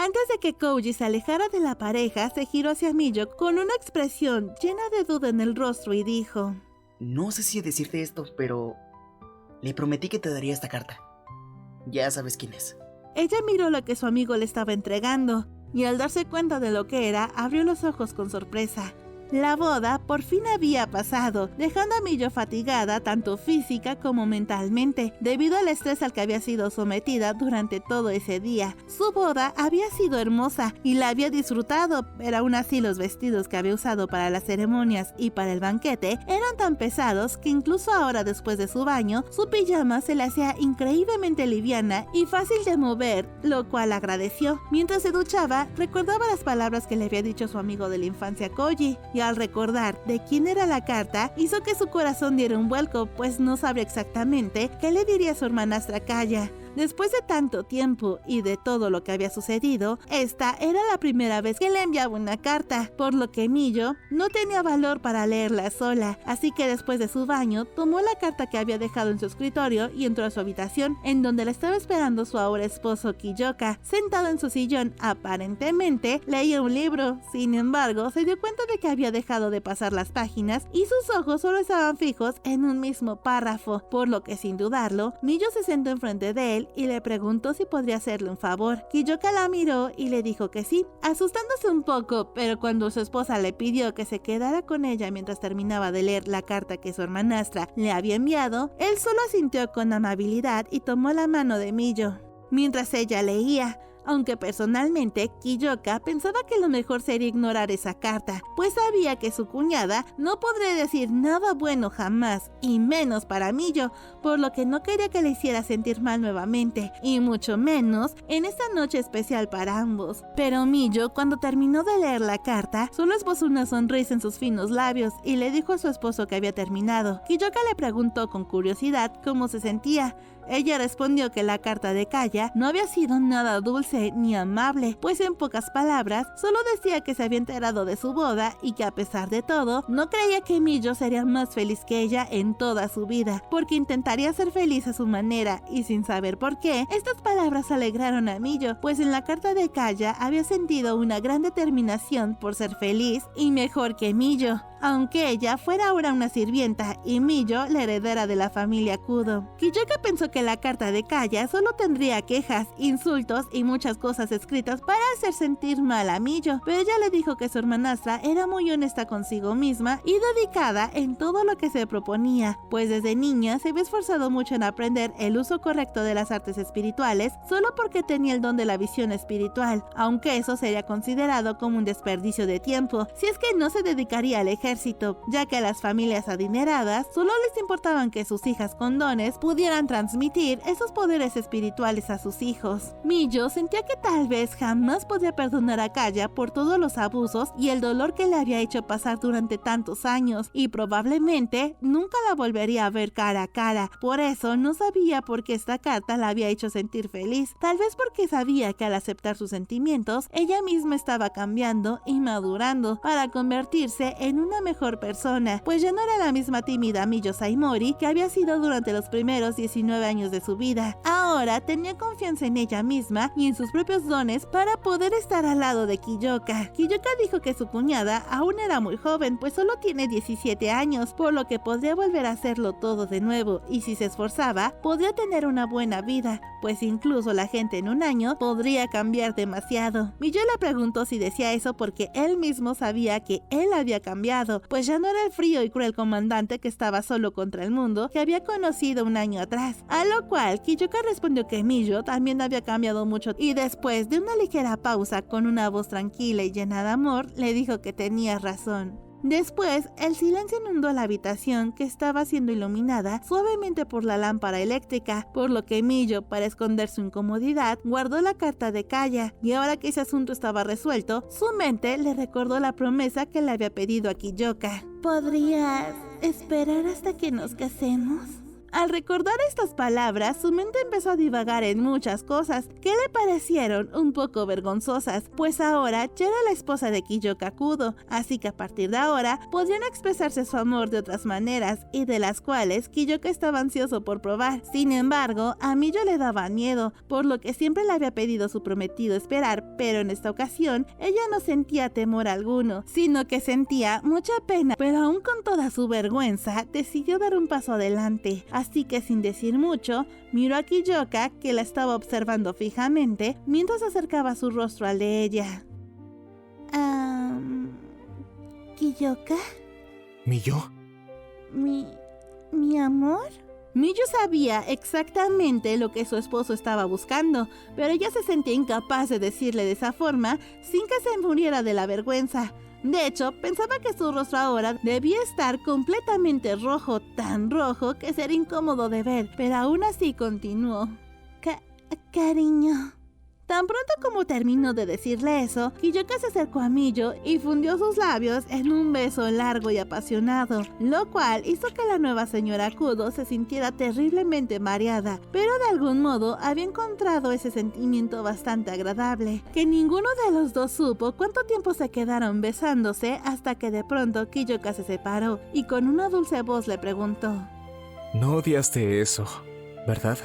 Antes de que Koji se alejara de la pareja, se giró hacia Miyo con una expresión llena de duda en el rostro y dijo: No sé si decirte esto, pero le prometí que te daría esta carta. Ya sabes quién es. Ella miró lo que su amigo le estaba entregando y al darse cuenta de lo que era, abrió los ojos con sorpresa. La boda por fin había pasado, dejando a Miyo fatigada tanto física como mentalmente, debido al estrés al que había sido sometida durante todo ese día. Su boda había sido hermosa y la había disfrutado, pero aún así los vestidos que había usado para las ceremonias y para el banquete eran tan pesados que incluso ahora, después de su baño, su pijama se le hacía increíblemente liviana y fácil de mover, lo cual agradeció. Mientras se duchaba, recordaba las palabras que le había dicho su amigo de la infancia Koji, y al recordar de quién era la carta, hizo que su corazón diera un vuelco, pues no sabía exactamente qué le diría a su hermanastra Kaya. Después de tanto tiempo y de todo lo que había sucedido, esta era la primera vez que le enviaba una carta, por lo que Miyo no tenía valor para leerla sola, así que después de su baño, tomó la carta que había dejado en su escritorio y entró a su habitación, en donde la estaba esperando su ahora esposo Kiyoka. Sentado en su sillón, aparentemente leía un libro. Sin embargo, se dio cuenta de que había dejado de pasar las páginas y sus ojos solo estaban fijos en un mismo párrafo, por lo que sin dudarlo, Miyo se sentó enfrente de él y le preguntó si podría hacerle un favor. Kiyoka la miró y le dijo que sí, asustándose un poco, pero cuando su esposa le pidió que se quedara con ella mientras terminaba de leer la carta que su hermanastra le había enviado, él solo asintió con amabilidad y tomó la mano de Miyo mientras ella leía. Aunque personalmente Kiyoka pensaba que lo mejor sería ignorar esa carta, pues sabía que su cuñada no podría decir nada bueno jamás, y menos para Miyo, por lo que no quería que le hiciera sentir mal nuevamente, y mucho menos en esta noche especial para ambos. Pero Miyo, cuando terminó de leer la carta, solo esbozó una sonrisa en sus finos labios y le dijo a su esposo que había terminado. Kiyoka le preguntó con curiosidad cómo se sentía. Ella respondió que la carta de Kaya no había sido nada dulce ni amable, pues en pocas palabras solo decía que se había enterado de su boda y que a pesar de todo no creía que Miyo sería más feliz que ella en toda su vida, porque intentaría ser feliz a su manera, y sin saber por qué, estas palabras alegraron a Miyo, pues en la carta de Kaya había sentido una gran determinación por ser feliz y mejor que Miyo, aunque ella fuera ahora una sirvienta y Miyo la heredera de la familia Kudo. Kiyoka pensó que la carta de Kaya solo tendría quejas, insultos y muchas cosas escritas para hacer sentir mal a Miyo, pero ella le dijo que su hermanastra era muy honesta consigo misma y dedicada en todo lo que se proponía, pues desde niña se había esforzado mucho en aprender el uso correcto de las artes espirituales solo porque tenía el don de la visión espiritual, aunque eso sería considerado como un desperdicio de tiempo si es que no se dedicaría al ejército, ya que a las familias adineradas solo les importaban que sus hijas con dones pudieran transmitir esos poderes espirituales a sus hijos. Miyo sentía que tal vez jamás podría perdonar a Kaya por todos los abusos y el dolor que le había hecho pasar durante tantos años, y probablemente nunca la volvería a ver cara a cara. Por eso no sabía por qué esta carta la había hecho sentir feliz, tal vez porque sabía que al aceptar sus sentimientos, ella misma estaba cambiando y madurando para convertirse en una mejor persona, pues ya no era la misma tímida Miyo Saimori que había sido durante los primeros 19 años de su vida. Ahora tenía confianza en ella misma y en sus propios dones para poder estar al lado de Kiyoka. Kiyoka dijo que su cuñada aún era muy joven, pues solo tiene 17 años, por lo que podría volver a hacerlo todo de nuevo, y si se esforzaba, podría tener una buena vida, pues incluso la gente en un año podría cambiar demasiado. Miyo le preguntó si decía eso porque él mismo sabía que él había cambiado, pues ya no era el frío y cruel comandante que estaba solo contra el mundo que había conocido un año atrás, a lo cual Kiyoka respondió que Miyo también había cambiado mucho, y después de una ligera pausa con una voz tranquila y llena de amor, le dijo que tenía razón. Después, el silencio inundó la habitación, que estaba siendo iluminada suavemente por la lámpara eléctrica, por lo que Miyo, para esconder su incomodidad, guardó la carta de Kaya, y ahora que ese asunto estaba resuelto, su mente le recordó la promesa que le había pedido a Kiyoka. ¿Podrías esperar hasta que nos casemos? Al recordar estas palabras, su mente empezó a divagar en muchas cosas que le parecieron un poco vergonzosas, pues ahora ya era la esposa de Kiyoka Kudo, así que a partir de ahora podrían expresarse su amor de otras maneras y de las cuales Kiyoka estaba ansioso por probar. Sin embargo, a Miyo le daba miedo, por lo que siempre le había pedido a su prometido esperar, pero en esta ocasión ella no sentía temor alguno, sino que sentía mucha pena, pero aún con toda su vergüenza decidió dar un paso adelante. Así que sin decir mucho, miró a Kiyoka, que la estaba observando fijamente mientras acercaba su rostro al de ella. ¿Kiyoka? ¿Miyo? ¿Mi amor? Miyo sabía exactamente lo que su esposo estaba buscando, pero ella se sentía incapaz de decirle de esa forma sin que se muriera de la vergüenza. De hecho, pensaba que su rostro ahora debía estar completamente rojo, tan rojo que sería incómodo de ver, pero aún así continuó. Cariño. Tan pronto como terminó de decirle eso, Kiyoka se acercó a Miyo y fundió sus labios en un beso largo y apasionado, lo cual hizo que la nueva señora Kudo se sintiera terriblemente mareada, pero de algún modo había encontrado ese sentimiento bastante agradable, que ninguno de los dos supo cuánto tiempo se quedaron besándose hasta que de pronto Kiyoka se separó y con una dulce voz le preguntó: No odiaste eso, ¿verdad?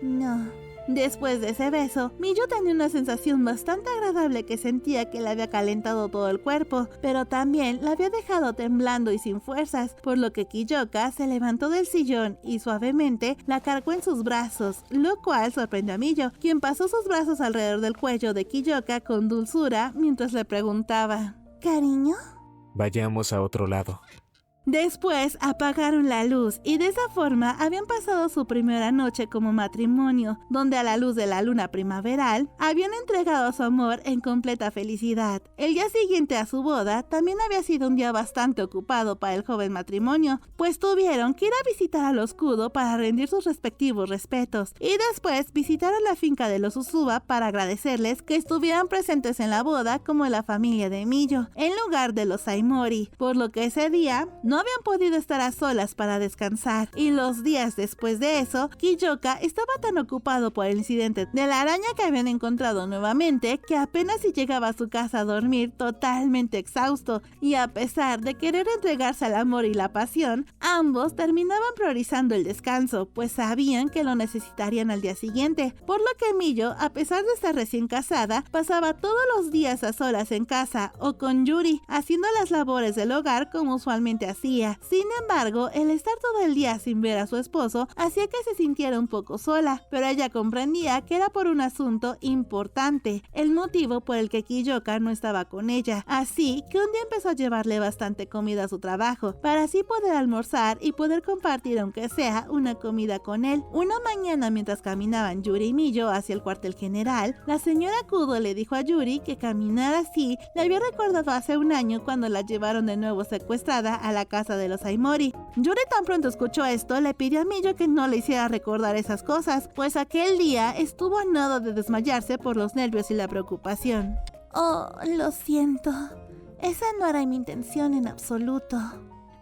No. Después de ese beso, Miyo tenía una sensación bastante agradable que sentía que le había calentado todo el cuerpo, pero también la había dejado temblando y sin fuerzas, por lo que Kiyoka se levantó del sillón y suavemente la cargó en sus brazos, lo cual sorprendió a Miyo, quien pasó sus brazos alrededor del cuello de Kiyoka con dulzura mientras le preguntaba: ¿Cariño? Vayamos a otro lado. Después apagaron la luz y de esa forma habían pasado su primera noche como matrimonio, donde a la luz de la luna primaveral habían entregado su amor en completa felicidad. El día siguiente a su boda también había sido un día bastante ocupado para el joven matrimonio, pues tuvieron que ir a visitar a los Kudo para rendir sus respectivos respetos y después visitaron la finca de los Usuba para agradecerles que estuvieran presentes en la boda como la familia de Miyo, en lugar de los Saimori, por lo que ese día no habían podido estar a solas para descansar, y los días después de eso, Kiyoka estaba tan ocupado por el incidente de la araña que habían encontrado nuevamente que apenas si llegaba a su casa a dormir totalmente exhausto, y a pesar de querer entregarse al amor y la pasión, ambos terminaban priorizando el descanso, pues sabían que lo necesitarían al día siguiente, por lo que Miyo, a pesar de estar recién casada, pasaba todos los días a solas en casa o con Yuri, haciendo las labores del hogar como usualmente hacía. Sin embargo, el estar todo el día sin ver a su esposo hacía que se sintiera un poco sola, pero ella comprendía que era por un asunto importante, el motivo por el que Kiyoka no estaba con ella, así que un día empezó a llevarle bastante comida a su trabajo, para así poder almorzar y poder compartir aunque sea una comida con él. Una mañana mientras caminaban Yuri y Miyo hacia el cuartel general, la señora Kudo le dijo a Yuri que caminar así le había recordado hace un año cuando la llevaron de nuevo secuestrada a la casa de los Saimori. Yuri tan pronto escuchó esto, le pidió a Miyo que no le hiciera recordar esas cosas, pues aquel día estuvo a nada de desmayarse por los nervios y la preocupación. Oh, lo siento. Esa no era mi intención en absoluto.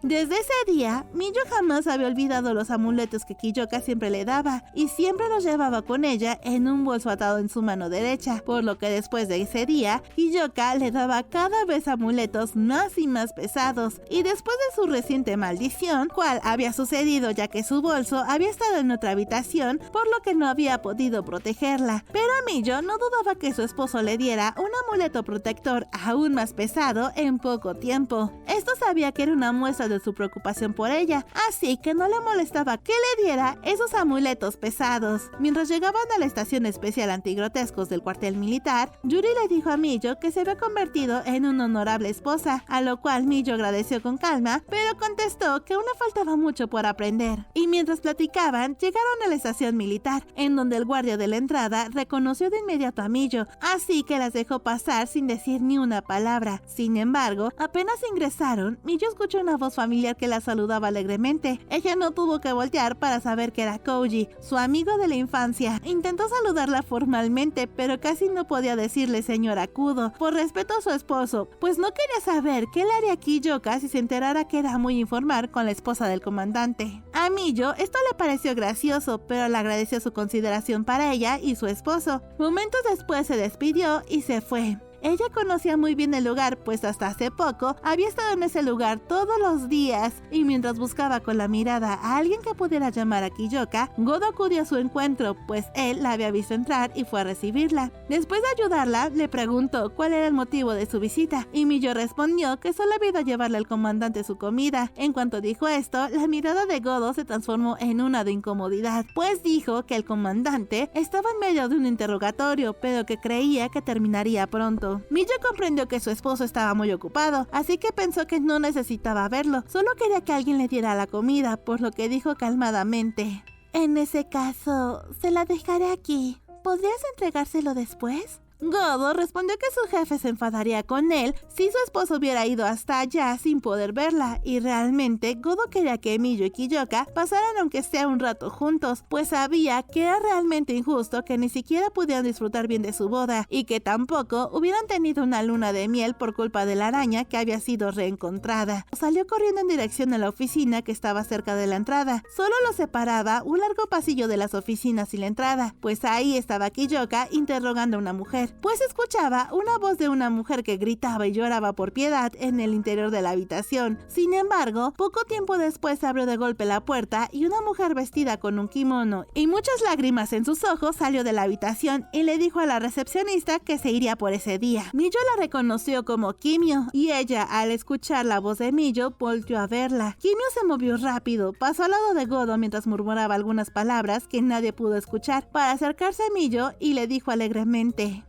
Desde ese día, Miyo jamás había olvidado los amuletos que Kiyoka siempre le daba y siempre los llevaba con ella en un bolso atado en su mano derecha, por lo que después de ese día, Kiyoka le daba cada vez amuletos más y más pesados, y después de su reciente maldición, cual había sucedido ya que su bolso había estado en otra habitación, por lo que no había podido protegerla, pero Miyo no dudaba que su esposo le diera un amuleto protector aún más pesado en poco tiempo. Esto sabía que era una muestra de su preocupación por ella, así que no le molestaba que le diera esos amuletos pesados. Mientras llegaban a la estación especial antigrotescos del cuartel militar, Yuri le dijo a Miyo que se había convertido en una honorable esposa, a lo cual Miyo agradeció con calma, pero contestó que aún le faltaba mucho por aprender. Y mientras platicaban, llegaron a la estación militar, en donde el guardia de la entrada reconoció de inmediato a Miyo, así que las dejó pasar sin decir ni una palabra. Sin embargo, apenas ingresaron, Miyo escuchó una voz familiar que la saludaba alegremente. Ella no tuvo que voltear para saber que era Koji, su amigo de la infancia. Intentó saludarla formalmente, pero casi no podía decirle señora Kudo, por respeto a su esposo, pues no quería saber qué le haría Kiyoka si se enterara que era muy informal con la esposa del comandante. A Miyo esto le pareció gracioso, pero le agradeció su consideración para ella y su esposo. Momentos después se despidió y se fue. Ella conocía muy bien el lugar, pues hasta hace poco había estado en ese lugar todos los días, y mientras buscaba con la mirada a alguien que pudiera llamar a Kiyoka, Godo acudió a su encuentro, pues él la había visto entrar y fue a recibirla. Después de ayudarla, le preguntó cuál era el motivo de su visita, y Miyo respondió que solo había ido a llevarle al comandante su comida. En cuanto dijo esto, la mirada de Godo se transformó en una de incomodidad, pues dijo que el comandante estaba en medio de un interrogatorio, pero que creía que terminaría pronto. Miyo comprendió que su esposo estaba muy ocupado, así que pensó que no necesitaba verlo, solo quería que alguien le diera la comida, por lo que dijo calmadamente: en ese caso, se la dejaré aquí. ¿Podrías entregárselo después? Godo respondió que su jefe se enfadaría con él si su esposo hubiera ido hasta allá sin poder verla, y realmente Godo quería que Miyo y Kiyoka pasaran aunque sea un rato juntos, pues sabía que era realmente injusto que ni siquiera pudieran disfrutar bien de su boda y que tampoco hubieran tenido una luna de miel por culpa de la araña que había sido reencontrada. Salió corriendo en dirección a la oficina que estaba cerca de la entrada. Solo lo separaba un largo pasillo de las oficinas y la entrada, pues ahí estaba Kiyoka interrogando a una mujer, pues escuchaba una voz de una mujer que gritaba y lloraba por piedad en el interior de la habitación. Sin embargo, poco tiempo después se abrió de golpe la puerta y una mujer vestida con un kimono y muchas lágrimas en sus ojos salió de la habitación y le dijo a la recepcionista que se iría por ese día. Miyo la reconoció como Kimio, y ella, al escuchar la voz de Miyo, volteó a verla. Kimio se movió rápido, pasó al lado de Godo mientras murmuraba algunas palabras que nadie pudo escuchar, para acercarse a Miyo y le dijo alegremente: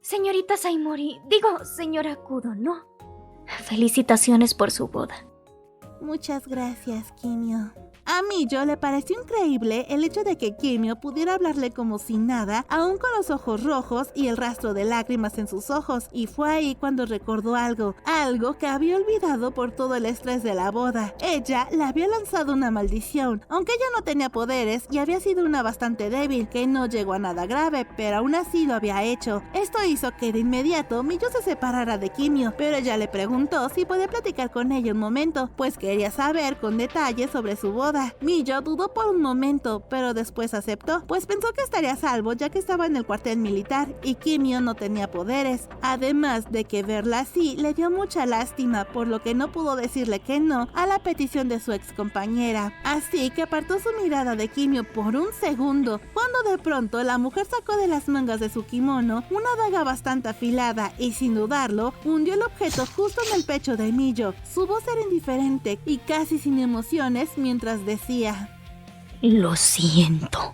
señorita Saimori, digo, señora Kudo, ¿no? Felicitaciones por su boda. Muchas gracias, Kimio. A Miyo le pareció increíble el hecho de que Kimio pudiera hablarle como si nada, aún con los ojos rojos y el rastro de lágrimas en sus ojos, y fue ahí cuando recordó algo que había olvidado por todo el estrés de la boda. Ella le había lanzado una maldición, aunque ella no tenía poderes y había sido una bastante débil, que no llegó a nada grave, pero aún así lo había hecho. Esto hizo que de inmediato Miyo se separara de Kimio, pero ella le preguntó si podía platicar con ella un momento, pues quería saber con detalle sobre su boda. Miyo dudó por un momento, pero después aceptó, pues pensó que estaría a salvo ya que estaba en el cuartel militar y Kimio no tenía poderes. Además de que verla así le dio mucha lástima, por lo que no pudo decirle que no a la petición de su ex compañera. Así que apartó su mirada de Kimio por un segundo, cuando de pronto la mujer sacó de las mangas de su kimono una daga bastante afilada y sin dudarlo hundió el objeto justo en el pecho de Miyo. Su voz era indiferente y casi sin emociones mientras decía: lo siento.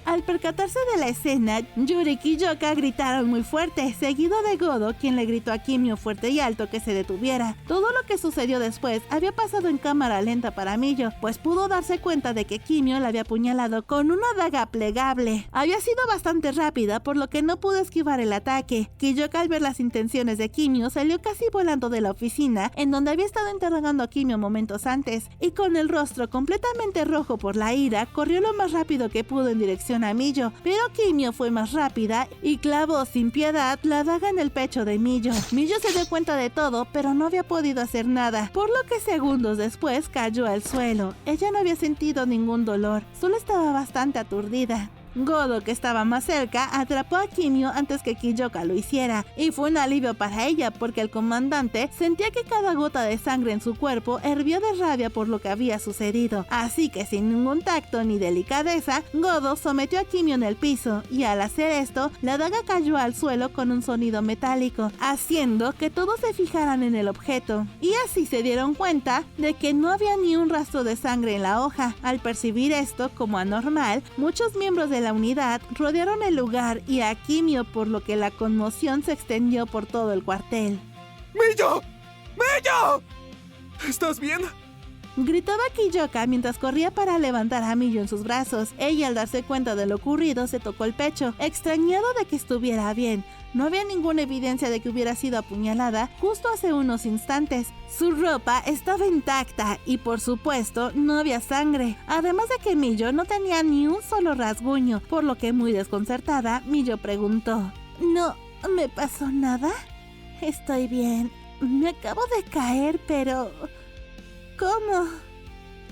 Al percatarse de la escena, Yuri y Kiyoka gritaron muy fuerte, seguido de Godo, quien le gritó a Kimio fuerte y alto que se detuviera. Todo lo que sucedió después había pasado en cámara lenta para Miyo, pues pudo darse cuenta de que Kimio la había apuñalado con una daga plegable. Había sido bastante rápida, por lo que no pudo esquivar el ataque. Kiyoka, al ver las intenciones de Kimio, salió casi volando de la oficina en donde había estado interrogando a Kimio momentos antes, y con el rostro completamente rojo por la ira, corrió lo más rápido que pudo en dirección a Miyo, pero Kimio fue más rápida y clavó sin piedad la daga en el pecho de Miyo. Miyo se dio cuenta de todo, pero no había podido hacer nada, por lo que segundos después cayó al suelo. Ella no había sentido ningún dolor, solo estaba bastante aturdida. Godo, que estaba más cerca, atrapó a Kimio antes que Kiyoka lo hiciera, y fue un alivio para ella porque el comandante sentía que cada gota de sangre en su cuerpo hervía de rabia por lo que había sucedido. Así que sin ningún tacto ni delicadeza, Godo sometió a Kimio en el piso, y al hacer esto, la daga cayó al suelo con un sonido metálico, haciendo que todos se fijaran en el objeto, y así se dieron cuenta de que no había ni un rastro de sangre en la hoja. Al percibir esto como anormal, muchos miembros de la unidad rodearon el lugar y a Kimio, por lo que la conmoción se extendió por todo el cuartel. ¡Miyo! ¡Miyo! ¿Estás bien? Gritaba Kiyoka mientras corría para levantar a Miyo en sus brazos. Ella, al darse cuenta de lo ocurrido, se tocó el pecho, extrañado de que estuviera bien. No había ninguna evidencia de que hubiera sido apuñalada justo hace unos instantes. Su ropa estaba intacta y, por supuesto, no había sangre. Además de que Miyo no tenía ni un solo rasguño, por lo que, muy desconcertada, Miyo preguntó: ¿No me pasó nada? Estoy bien. Me acabo de caer, pero... ¿cómo?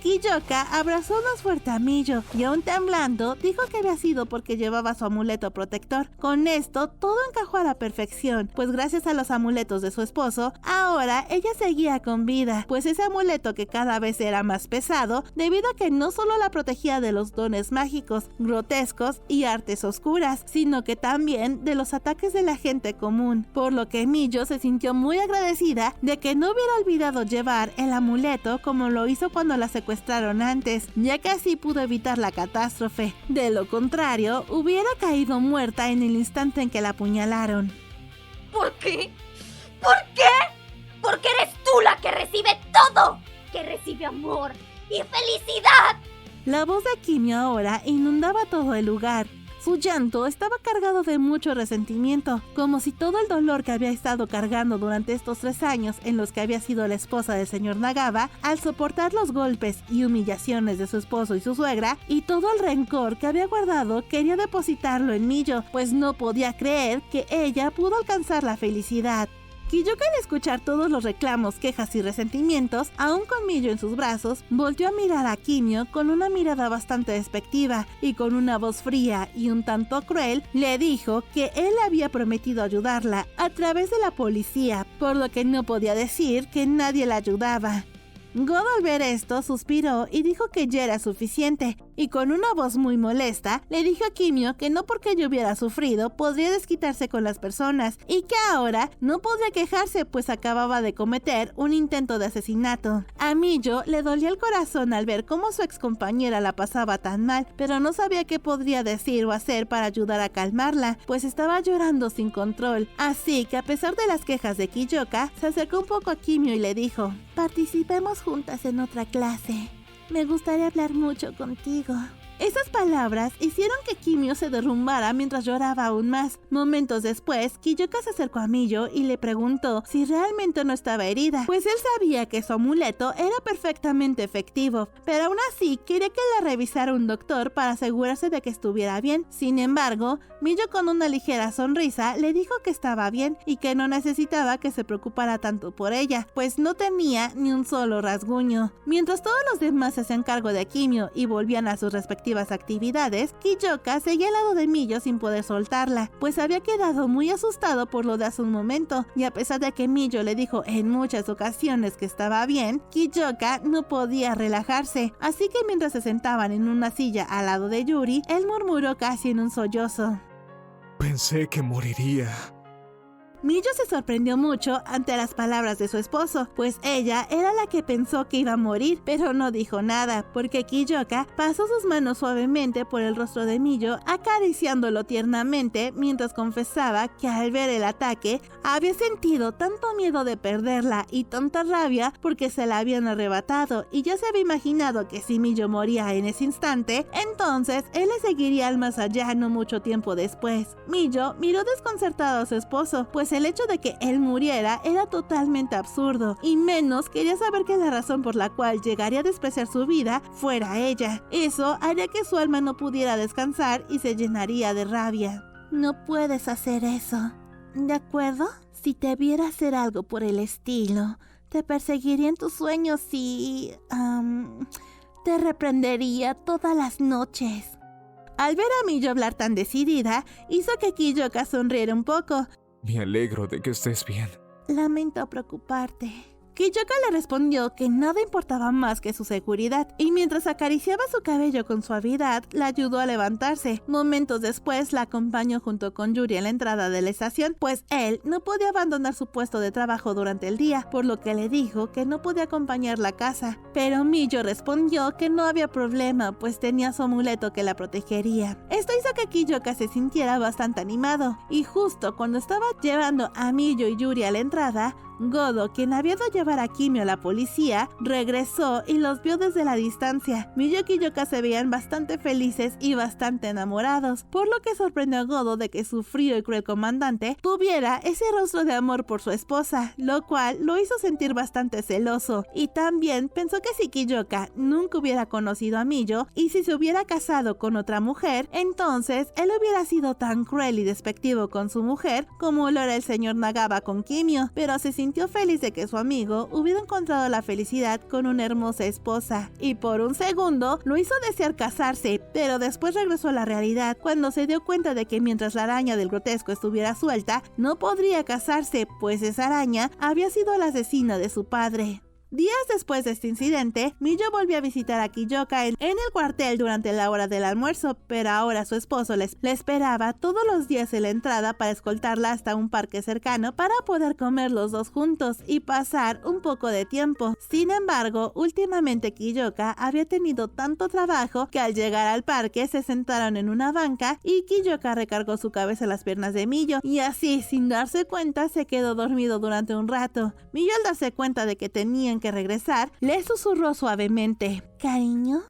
Kiyoka abrazó más fuerte a Miyo y, aún temblando, dijo que había sido porque llevaba su amuleto protector. Con esto, todo encajó a la perfección, pues gracias a los amuletos de su esposo, ahora ella seguía con vida, pues ese amuleto, que cada vez era más pesado, debido a que no solo la protegía de los dones mágicos, grotescos y artes oscuras, sino que también de los ataques de la gente común, por lo que Miyo se sintió muy agradecida de que no hubiera olvidado llevar el amuleto como lo hizo cuando la secuestraron antes, ya que así pudo evitar la catástrofe. De lo contrario, hubiera caído muerta en el instante en que la apuñalaron. ¿Por qué? ¿Por qué? Porque eres tú la que recibe todo, que recibe amor y felicidad. La voz de Kimio ahora inundaba todo el lugar. Su llanto estaba cargado de mucho resentimiento, como si todo el dolor que había estado cargando durante estos 3 años en los que había sido la esposa del señor Nagaba, al soportar los golpes y humillaciones de su esposo y su suegra, y todo el rencor que había guardado, quería depositarlo en Miyo, pues no podía creer que ella pudo alcanzar la felicidad. Kiyoka, al escuchar todos los reclamos, quejas y resentimientos, aún con Miyo en sus brazos, volteó a mirar a Kimio con una mirada bastante despectiva y, con una voz fría y un tanto cruel, le dijo que él había prometido ayudarla a través de la policía, por lo que no podía decir que nadie la ayudaba. God, al ver esto, suspiró y dijo que ya era suficiente, y con una voz muy molesta le dijo a Kimio que no porque ella hubiera sufrido podría desquitarse con las personas, y que ahora no podría quejarse pues acababa de cometer un intento de asesinato. A Miyo le dolía el corazón al ver cómo su excompañera la pasaba tan mal, pero no sabía qué podría decir o hacer para ayudar a calmarla, pues estaba llorando sin control. Así que, a pesar de las quejas de Kiyoka, se acercó un poco a Kimio y le dijo: participemos juntas en otra clase. Me gustaría hablar mucho contigo. Esas palabras hicieron que Kimio se derrumbara mientras lloraba aún más. Momentos después, Kiyoka se acercó a Miyo y le preguntó si realmente no estaba herida, pues él sabía que su amuleto era perfectamente efectivo, pero aún así quería que la revisara un doctor para asegurarse de que estuviera bien. Sin embargo, Miyo, con una ligera sonrisa, le dijo que estaba bien y que no necesitaba que se preocupara tanto por ella, pues no tenía ni un solo rasguño. Mientras todos los demás se hacían cargo de Kimio y volvían a sus respectivas actividades, Kiyoka seguía al lado de Miyo sin poder soltarla, pues había quedado muy asustado por lo de hace un momento, y a pesar de que Miyo le dijo en muchas ocasiones que estaba bien, Kiyoka no podía relajarse, así que mientras se sentaban en una silla al lado de Yuri, él murmuró casi en un sollozo: Pensé que moriría. Miyo se sorprendió mucho ante las palabras de su esposo, pues ella era la que pensó que iba a morir, pero no dijo nada, porque Kiyoka pasó sus manos suavemente por el rostro de Miyo, acariciándolo tiernamente, mientras confesaba que al ver el ataque había sentido tanto miedo de perderla y tanta rabia porque se la habían arrebatado, y ya se había imaginado que si Miyo moría en ese instante, entonces él le seguiría al más allá no mucho tiempo después. Miyo miró desconcertado a su esposo, pues el hecho de que él muriera era totalmente absurdo, y menos quería saber que la razón por la cual llegaría a despreciar su vida fuera ella. Eso haría que su alma no pudiera descansar y se llenaría de rabia. No puedes hacer eso, ¿de acuerdo? Si te viera hacer algo por el estilo, te perseguiría en tus sueños y... te reprendería todas las noches. Al ver a Miyo hablar tan decidida, hizo que Kiyoka sonriera un poco. Me alegro de que estés bien. Lamento preocuparte. Kiyoka le respondió que nada importaba más que su seguridad, y mientras acariciaba su cabello con suavidad, la ayudó a levantarse. Momentos después, la acompañó junto con Yuri a la entrada de la estación, pues él no podía abandonar su puesto de trabajo durante el día, por lo que le dijo que no podía acompañarla a casa. Pero Miyo respondió que no había problema, pues tenía su amuleto que la protegería. Esto hizo que Kiyoka se sintiera bastante animado, y justo cuando estaba llevando a Miyo y Yuri a la entrada, Godo, quien había ido a llevar a Kimio a la policía, regresó y los vio desde la distancia. Miyo y Kiyoka se veían bastante felices y bastante enamorados, por lo que sorprendió a Godo de que su frío y cruel comandante tuviera ese rostro de amor por su esposa, lo cual lo hizo sentir bastante celoso, y también pensó que si Kiyoka nunca hubiera conocido a Miyo y si se hubiera casado con otra mujer, entonces él hubiera sido tan cruel y despectivo con su mujer como lo era el señor Nagaba con Kimio, pero se sintió feliz de que su amigo hubiera encontrado la felicidad con una hermosa esposa, y por un segundo lo hizo desear casarse, pero después regresó a la realidad cuando se dio cuenta de que mientras la araña del grotesco estuviera suelta, no podría casarse, pues esa araña había sido la asesina de su padre. Días después de este incidente, Miyo volvió a visitar a Kiyoka en el cuartel durante la hora del almuerzo, pero ahora su esposo le esperaba todos los días en la entrada para escoltarla hasta un parque cercano para poder comer los dos juntos y pasar un poco de tiempo. Sin embargo, últimamente Kiyoka había tenido tanto trabajo que al llegar al parque se sentaron en una banca y Kiyoka recargó su cabeza en las piernas de Miyo y así, sin darse cuenta, se quedó dormido durante un rato. Miyo, al darse cuenta de que tenían que regresar, le susurró suavemente: «Cariño,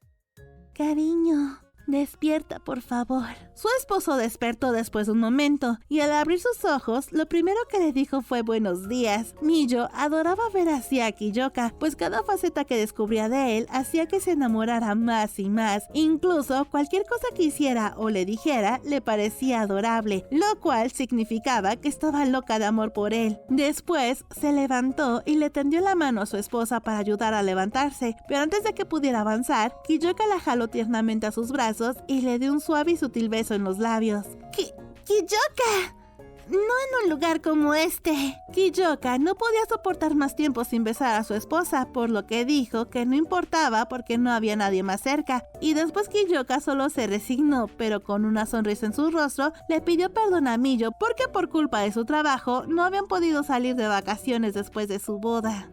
cariño, despierta, por favor». Su esposo despertó después de un momento y al abrir sus ojos, lo primero que le dijo fue buenos días. Miyo adoraba ver así a Kiyoka, pues cada faceta que descubría de él hacía que se enamorara más y más. Incluso cualquier cosa que hiciera o le dijera le parecía adorable, lo cual significaba que estaba loca de amor por él. Después se levantó y le tendió la mano a su esposa para ayudar a levantarse, pero antes de que pudiera avanzar, Kiyoka la jaló tiernamente a sus brazos y le dio un suave y sutil beso en los labios. ¡Kiyoka! No en un lugar como este. Kiyoka no podía soportar más tiempo sin besar a su esposa, por lo que dijo que no importaba porque no había nadie más cerca. Y después Kiyoka solo se resignó, pero con una sonrisa en su rostro, le pidió perdón a Miyo porque por culpa de su trabajo no habían podido salir de vacaciones después de su boda.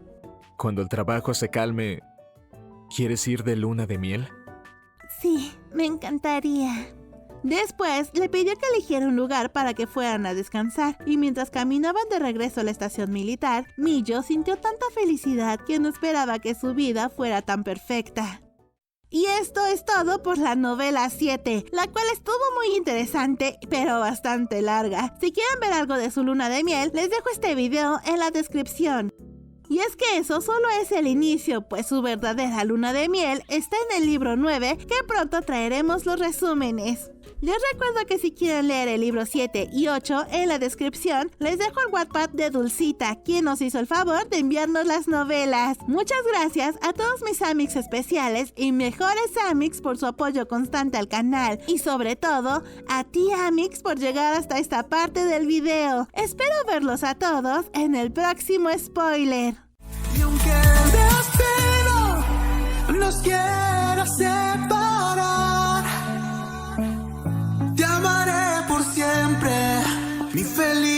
Cuando el trabajo se calme, ¿quieres ir de luna de miel? Sí, me encantaría. Después le pidió que eligiera un lugar para que fueran a descansar, y mientras caminaban de regreso a la estación militar, Miyo sintió tanta felicidad que no esperaba que su vida fuera tan perfecta. Y esto es todo por la novela 7, la cual estuvo muy interesante, pero bastante larga. Si quieren ver algo de su luna de miel, les dejo este video en la descripción. Y es que eso solo es el inicio, pues su verdadera luna de miel está en el libro 9, que pronto traeremos los resúmenes. Les recuerdo que si quieren leer el libro 7 y 8, en la descripción les dejo el Wattpad de Dulcita, quien nos hizo el favor de enviarnos las novelas. Muchas gracias a todos mis amics especiales y mejores amics por su apoyo constante al canal, y sobre todo a ti, amix, por llegar hasta esta parte del video. Espero verlos a todos en el próximo spoiler. Y aunque el destino nos quiera separar, te amaré por siempre, mi feliz.